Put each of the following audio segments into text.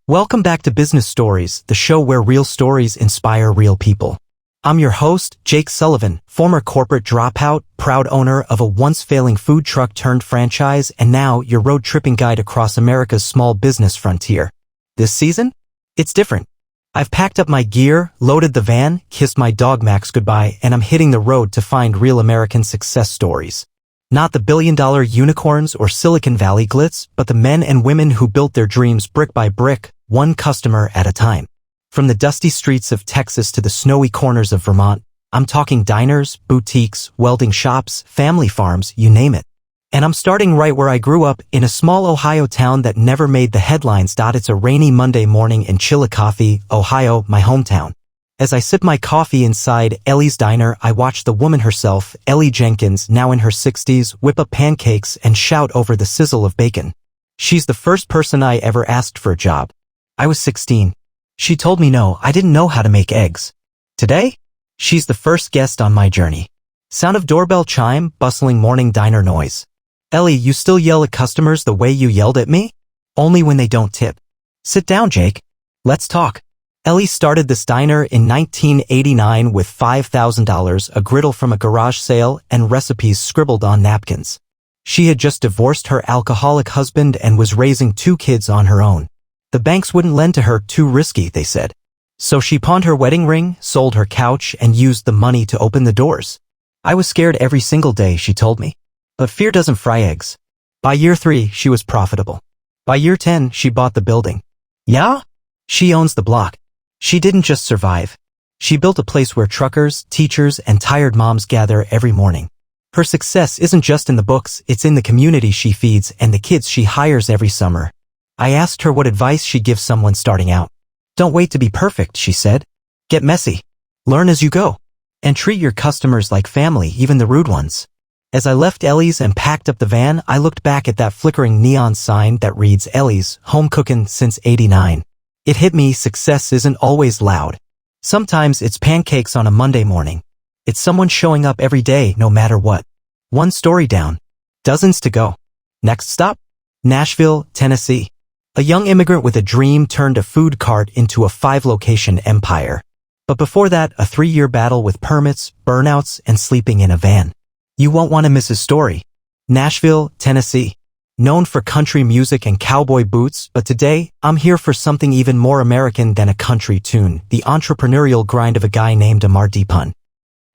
Welcome back to Business Stories, the show where real stories inspire real people. I'm your host, Jake Sullivan, former corporate dropout, proud owner of a once-failing food truck turned franchise, and now your road-tripping guide across America's small business frontier. This season? It's different. I've packed up my gear, loaded the van, kissed my dog Max goodbye, and I'm hitting the road to find real American success stories. Not the billion-dollar unicorns or Silicon Valley glitz, but the men and women who built their dreams brick by brick, one customer at a time. From the dusty streets of Texas to the snowy corners of Vermont, I'm talking diners, boutiques, welding shops, family farms, you name it. And I'm starting right where I grew up, in a small Ohio town that never made the headlines. It's a rainy Monday morning in Chillicothe, Ohio, my hometown. As I sip my coffee inside Ellie's diner, I watch the woman herself, Ellie Jenkins, now in her 60s, whip up pancakes and shout over the sizzle of bacon. She's the first person I ever asked for a job. I was 16. She told me no, I didn't know how to make eggs. Today, she's the first guest on my journey. Sound of doorbell chime, bustling morning diner noise. Ellie, you still yell at customers the way you yelled at me? Only when they don't tip. Sit down, Jake. Let's talk. Ellie started this diner in 1989 with $5,000, a griddle from a garage sale, and recipes scribbled on napkins. She had just divorced her alcoholic husband and was raising 2 kids on her own. The banks wouldn't lend to her, too risky, they said. So she pawned her wedding ring, sold her couch, and used the money to open the doors. I was scared every single day, she told me. But fear doesn't fry eggs. By year 3, she was profitable. By year 10, she bought the building. Yeah? She owns the block. She didn't just survive. She built a place where truckers, teachers, and tired moms gather every morning. Her success isn't just in the books, it's in the community she feeds and the kids she hires every summer. I asked her what advice she'd give someone starting out. Don't wait to be perfect, she said. Get messy. Learn as you go. And treat your customers like family, even the rude ones. As I left Ellie's and packed up the van, I looked back at that flickering neon sign that reads Ellie's, home cookin' since '89. It hit me, success isn't always loud. Sometimes it's pancakes on a Monday morning. It's someone showing up every day, no matter what. One story down. Dozens to go. Next stop? Nashville, Tennessee. A young immigrant with a dream turned a food cart into a 5-location empire. But before that, a 3-year battle with permits, burnouts, and sleeping in a van. You won't want to miss his story. Nashville, Tennessee. Known for country music and cowboy boots, but today, I'm here for something even more American than a country tune, the entrepreneurial grind of a guy named Amar.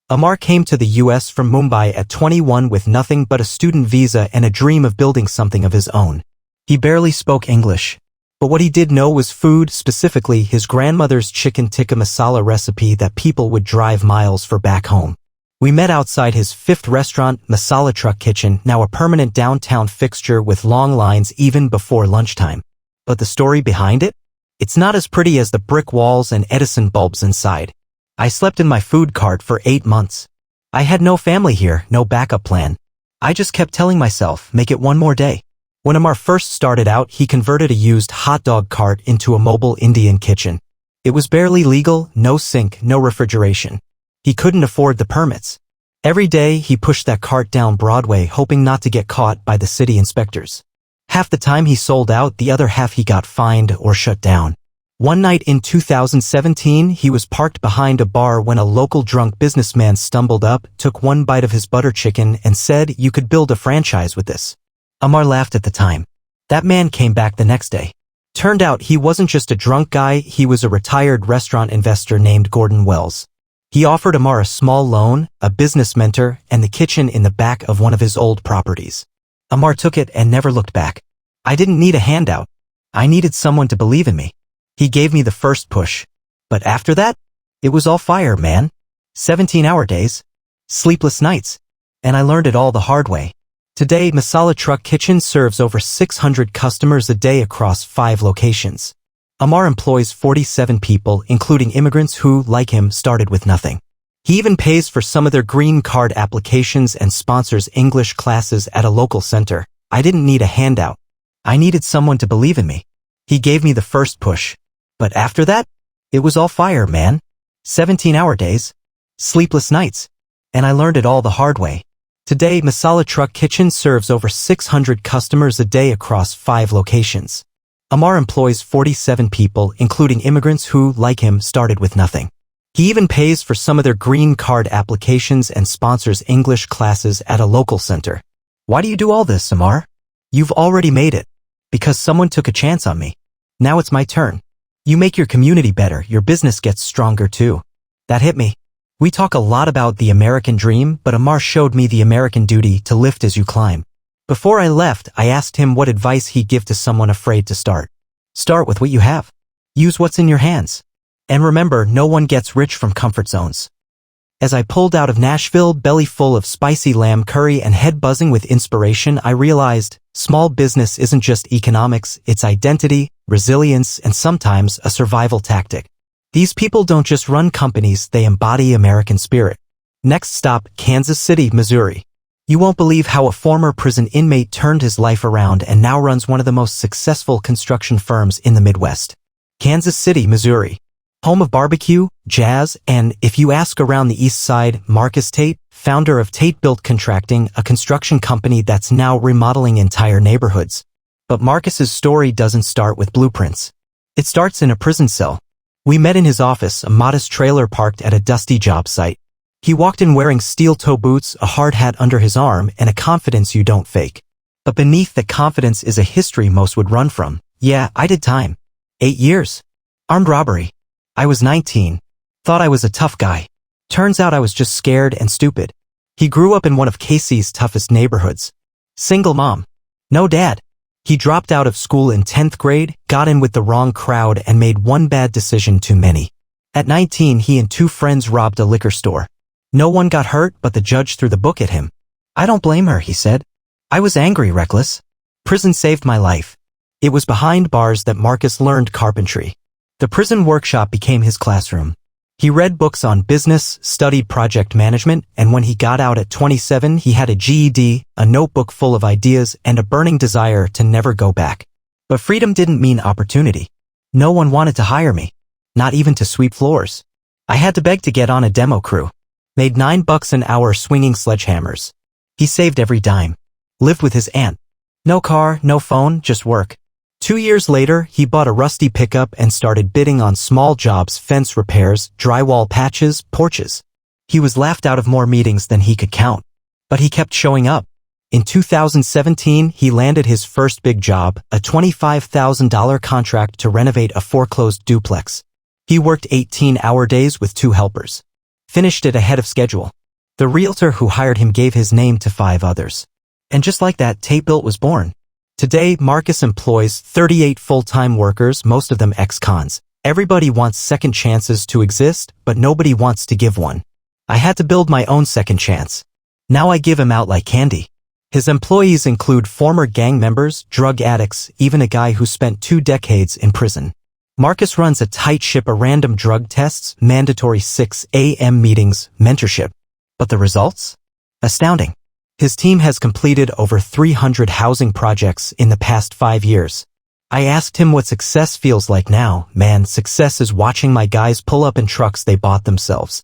Amar came to the U.S. from Mumbai at 21 with nothing but a student visa and a dream of building something of his own. He barely spoke English. But what he did know was food, specifically his grandmother's chicken tikka masala recipe that people would drive miles for back home. We met outside his 5th restaurant, Masala Truck Kitchen, now a permanent downtown fixture with long lines even before lunchtime. But the story behind it? It's not as pretty as the brick walls and Edison bulbs inside. I slept in my food cart for 8 months. I had no family here, no backup plan. I just kept telling myself, make it one more day. When Amar first started out, he converted a used hot dog cart into a mobile Indian kitchen. It was barely legal, no sink, no refrigeration. He couldn't afford the permits. Every day, he pushed that cart down Broadway, hoping not to get caught by the city inspectors. Half the time he sold out, the other half he got fined or shut down. One night in 2017, he was parked behind a bar when a local drunk businessman stumbled up, took one bite of his butter chicken, and said, "You could build a franchise with this." Amar laughed at the time. That man came back the next day. Turned out he wasn't just a drunk guy, he was a retired restaurant investor named Gordon Wells. He offered Amar a small loan, a business mentor, and the kitchen in the back of one of his old properties. Amar took it and never looked back. I didn't need a handout. I needed someone to believe in me. He gave me the first push. But after that, it was all fire, man. 17-hour days. Sleepless nights. And I learned it all the hard way. Today, Masala Truck Kitchen serves over 600 customers a day across 5 locations. Amar employs 47 people, including immigrants who, like him, started with nothing. He even pays for some of their green card applications and sponsors English classes at a local center. I didn't need a handout. I needed someone to believe in me. He gave me the first push. But after that, it was all fire, man. 17-hour days. Sleepless nights. And I learned it all the hard way. Today, Masala Truck Kitchen serves over 600 customers a day across 5 locations. Amar employs 47 people, including immigrants who, like him, started with nothing. He even pays for some of their green card applications and sponsors English classes at a local center. Why do you do all this, Amar? You've already made it. Because someone took a chance on me. Now it's my turn. You make your community better, your business gets stronger too. That hit me. We talk a lot about the American dream, but Amar showed me the American duty to lift as you climb. Before I left, I asked him what advice he'd give to someone afraid to start. Start with what you have. Use what's in your hands. And remember, no one gets rich from comfort zones. As I pulled out of Nashville, belly full of spicy lamb curry and head buzzing with inspiration, I realized small business isn't just economics, it's identity, resilience, and sometimes a survival tactic. These people don't just run companies, they embody American spirit. Next stop, Kansas City, Missouri. You won't believe how a former prison inmate turned his life around and now runs one of the most successful construction firms in the Midwest. Kansas City, Missouri. Home of barbecue, jazz, and, if you ask around the East Side, Marcus Tate, founder of Tate Built Contracting, a construction company that's now remodeling entire neighborhoods. But Marcus's story doesn't start with blueprints. It starts in a prison cell. We met in his office, a modest trailer parked at a dusty job site. He walked in wearing steel-toe boots, a hard hat under his arm, and a confidence you don't fake. But beneath that confidence is a history most would run from. Yeah, I did time. 8 years. Armed robbery. I was 19. Thought I was a tough guy. Turns out I was just scared and stupid. He grew up in one of KC's toughest neighborhoods. Single mom. No dad. He dropped out of school in 10th grade, got in with the wrong crowd, and made one bad decision too many. At 19, he and 2 friends robbed a liquor store. No one got hurt, but the judge threw the book at him. I don't blame her, he said. I was angry, reckless. Prison saved my life. It was behind bars that Marcus learned carpentry. The prison workshop became his classroom. He read books on business, studied project management, and when he got out at 27, he had a GED, a notebook full of ideas, and a burning desire to never go back. But freedom didn't mean opportunity. No one wanted to hire me. Not even to sweep floors. I had to beg to get on a demo crew. Made $9 an hour swinging sledgehammers. He saved every dime. Lived with his aunt. No car, no phone, just work. 2 years later, he bought a rusty pickup and started bidding on small jobs, fence repairs, drywall patches, porches. He was laughed out of more meetings than he could count. But he kept showing up. In 2017, he landed his first big job, a $25,000 contract to renovate a foreclosed duplex. He worked 18-hour days with 2 helpers. Finished it ahead of schedule. The realtor who hired him gave his name to 5 others. And just like that, Tate Built was born. Today, Marcus employs 38 full-time workers, most of them ex-cons. Everybody wants second chances to exist, but nobody wants to give one. I had to build my own second chance. Now I give him out like candy. His employees include former gang members, drug addicts, even a guy who spent 2 decades in prison. Marcus runs a tight ship of random drug tests, mandatory 6 a.m. meetings, mentorship. But the results? Astounding. His team has completed over 300 housing projects in the past 5 years. I asked him what success feels like now. Man, success is watching my guys pull up in trucks they bought themselves.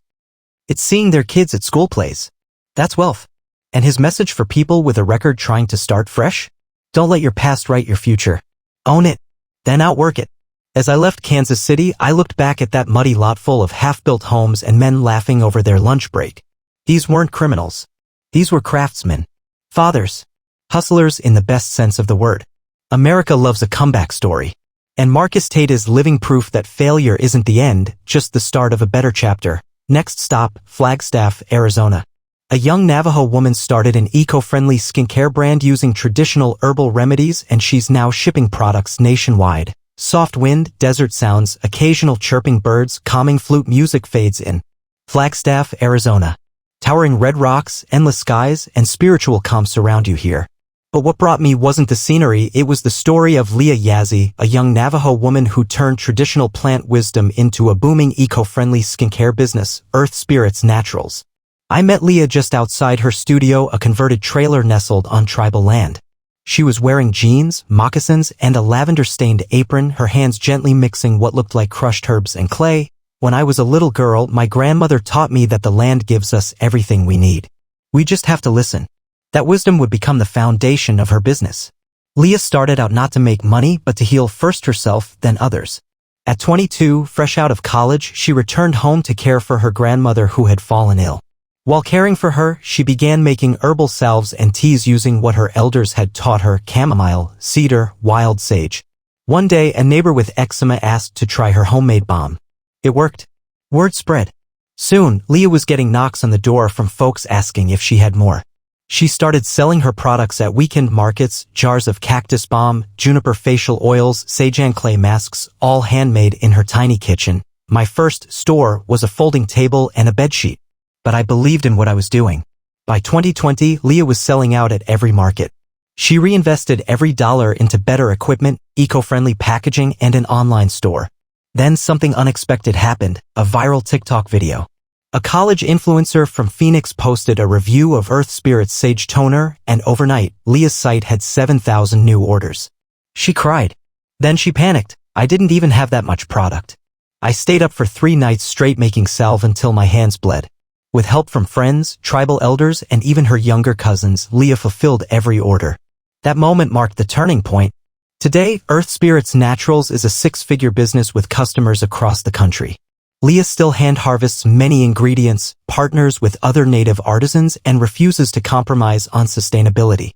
It's seeing their kids at school plays. That's wealth. And his message for people with a record trying to start fresh? Don't let your past write your future. Own it. Then outwork it. As I left Kansas City, I looked back at that muddy lot full of half-built homes and men laughing over their lunch break. These weren't criminals. These were craftsmen. Fathers. Hustlers in the best sense of the word. America loves a comeback story. And Marcus Tate is living proof that failure isn't the end, just the start of a better chapter. Next stop, Flagstaff, Arizona. A young Navajo woman started an eco-friendly skincare brand using traditional herbal remedies, and she's now shipping products nationwide. Soft wind, desert sounds, occasional chirping birds, calming flute music fades in. Flagstaff, Arizona. Towering red rocks, endless skies, and spiritual calm surround you here. But what brought me wasn't the scenery, it was the story of Leah Yazzie, a young Navajo woman who turned traditional plant wisdom into a booming eco-friendly skincare business, Earth Spirits Naturals. I met Leah just outside her studio, a converted trailer nestled on tribal land. She was wearing jeans, moccasins, and a lavender-stained apron, her hands gently mixing what looked like crushed herbs and clay. When I was a little girl, my grandmother taught me that the land gives us everything we need. We just have to listen. That wisdom would become the foundation of her business. Leah started out not to make money but to heal first herself, then others. At 22, fresh out of college, she returned home to care for her grandmother who had fallen ill. While caring for her, she began making herbal salves and teas using what her elders had taught her: chamomile, cedar, wild sage. One day, a neighbor with eczema asked to try her homemade balm. It worked. Word spread. Soon, Leah was getting knocks on the door from folks asking if she had more. She started selling her products at weekend markets: jars of cactus balm, juniper facial oils, seitan clay masks, all handmade in her tiny kitchen. My first store was a folding table and a bedsheet. But I believed in what I was doing. By 2020, Leah was selling out at every market. She reinvested every dollar into better equipment, eco-friendly packaging, and an online store. Then something unexpected happened: a viral TikTok video. A college influencer from Phoenix posted a review of Earth Spirit's Sage Toner, and overnight, Leah's site had 7,000 new orders. She cried. Then she panicked. I didn't even have that much product. I stayed up for 3 nights straight making salve until my hands bled. With help from friends, tribal elders, and even her younger cousins, Leah fulfilled every order. That moment marked the turning point. Today, Earth Spirits Naturals is a 6-figure business with customers across the country. Leah still hand harvests many ingredients, partners with other native artisans, and refuses to compromise on sustainability.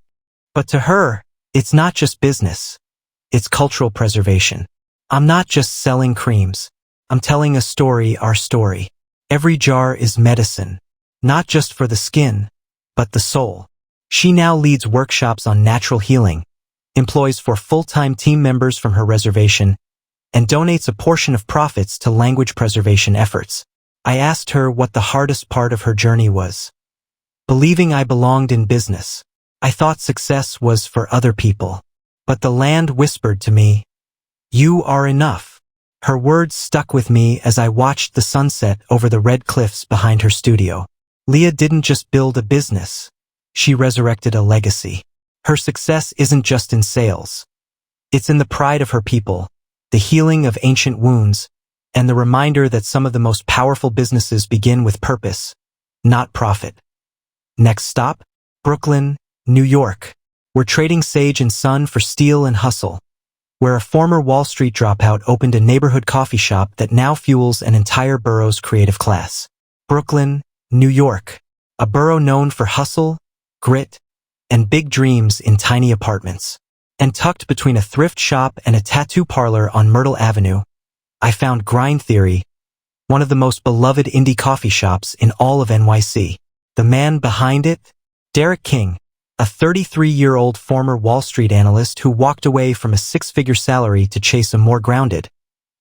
But to her, it's not just business. It's cultural preservation. I'm not just selling creams. I'm telling a story, our story. Every jar is medicine, not just for the skin, but the soul. She now leads workshops on natural healing, employs 4 full-time team members from her reservation, and donates a portion of profits to language preservation efforts. I asked her what the hardest part of her journey was. Believing I belonged in business. I thought success was for other people. But the land whispered to me, "You are enough." Her words stuck with me as I watched the sunset over the red cliffs behind her studio. Leah didn't just build a business. She resurrected a legacy. Her success isn't just in sales. It's in the pride of her people, the healing of ancient wounds, and the reminder that some of the most powerful businesses begin with purpose, not profit. Next stop, Brooklyn, New York. We're trading sage and sun for steel and hustle, where a former Wall Street dropout opened a neighborhood coffee shop that now fuels an entire borough's creative class. Brooklyn, New York, a borough known for hustle, grit, and big dreams in tiny apartments. And tucked between a thrift shop and a tattoo parlor on Myrtle Avenue, I found Grind Theory, one of the most beloved indie coffee shops in all of NYC. The man behind it? Derrick, a 33-year-old former Wall Street analyst who walked away from a 6-figure salary to chase a more grounded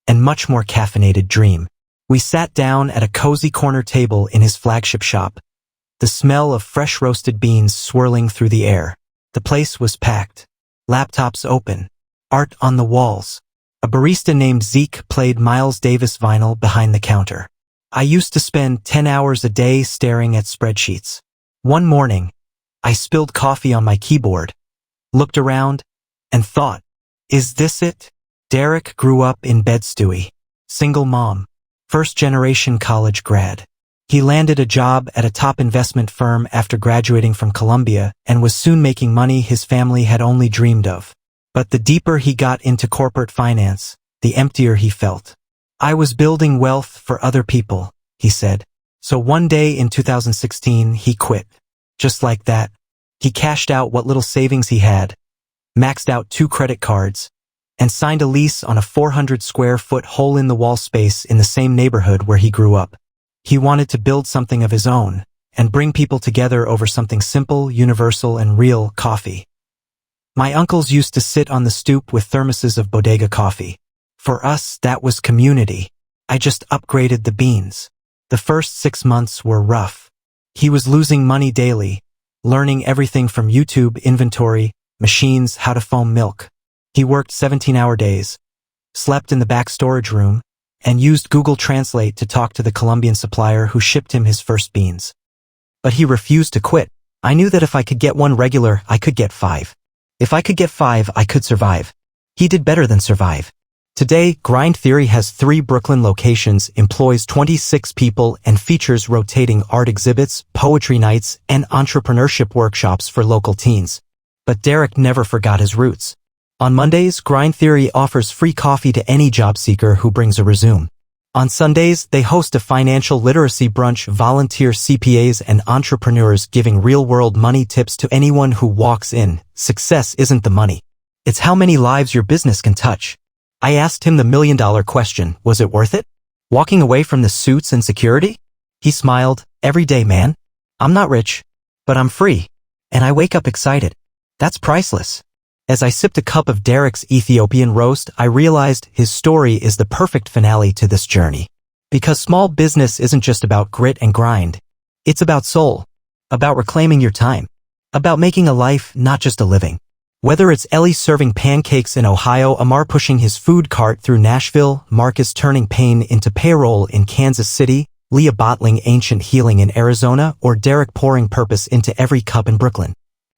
and much more caffeinated dream. We sat down at a cozy corner table in his flagship shop, the smell of fresh roasted beans swirling through the air. The place was packed, laptops open, art on the walls. A barista named Zeke played Miles Davis vinyl behind the counter. I used to spend 10 hours a day staring at spreadsheets. One morning, I spilled coffee on my keyboard, looked around, and thought, is this it? Derrick grew up in Bed-Stuy, single mom, first-generation college grad. He landed a job at a top investment firm after graduating from Columbia and was soon making money his family had only dreamed of. But the deeper he got into corporate finance, the emptier he felt. I was building wealth for other people, he said. So one day in 2016, he quit. Just like that, he cashed out what little savings he had, maxed out 2 credit cards, and signed a lease on a 400-square-foot hole-in-the-wall space in the same neighborhood where he grew up. He wanted to build something of his own and bring people together over something simple, universal, and real: coffee. My uncles used to sit on the stoop with thermoses of bodega coffee. For us, that was community. I just upgraded the beans. The first 6 months were rough. He was losing money daily, learning everything from YouTube inventory, machines, how to foam milk. He worked 17-hour days, slept in the back storage room, and used Google Translate to talk to the Colombian supplier who shipped him his first beans. But he refused to quit. I knew that if I could get 1 regular, I could get 5. If I could get 5, I could survive. He did better than survive. Today, Grind Theory has 3 Brooklyn locations, employs 26 people, and features rotating art exhibits, poetry nights, and entrepreneurship workshops for local teens. But Derrick never forgot his roots. On Mondays, Grind Theory offers free coffee to any job seeker who brings a resume. On Sundays, they host a financial literacy brunch, volunteer CPAs and entrepreneurs giving real-world money tips to anyone who walks in. Success isn't the money. It's how many lives your business can touch. I asked him the million-dollar question, was it worth it? Walking away from the suits and security? He smiled, every day, man. I'm not rich, but I'm free. And I wake up excited. That's priceless. As I sipped a cup of Derrick's Ethiopian roast, I realized his story is the perfect finale to this journey. Because small business isn't just about grit and grind. It's about soul. About reclaiming your time. About making a life, not just a living. Whether it's Ellie serving pancakes in Ohio, Amar pushing his food cart through Nashville, Marcus turning pain into payroll in Kansas City, Leah bottling ancient healing in Arizona, or Derrick pouring purpose into every cup in Brooklyn.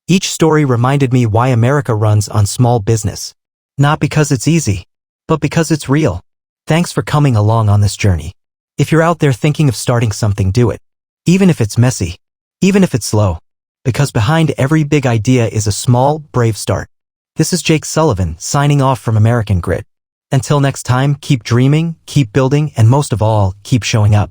Each story reminded me why America runs on small business. Not because it's easy, but because it's real. Thanks for coming along on this journey. If you're out there thinking of starting something, do it. Even if it's messy. Even if it's slow. Because behind every big idea is a small, brave start. This is Jake Sullivan, signing off from American Grit. Until next time, keep dreaming, keep building, and most of all, keep showing up.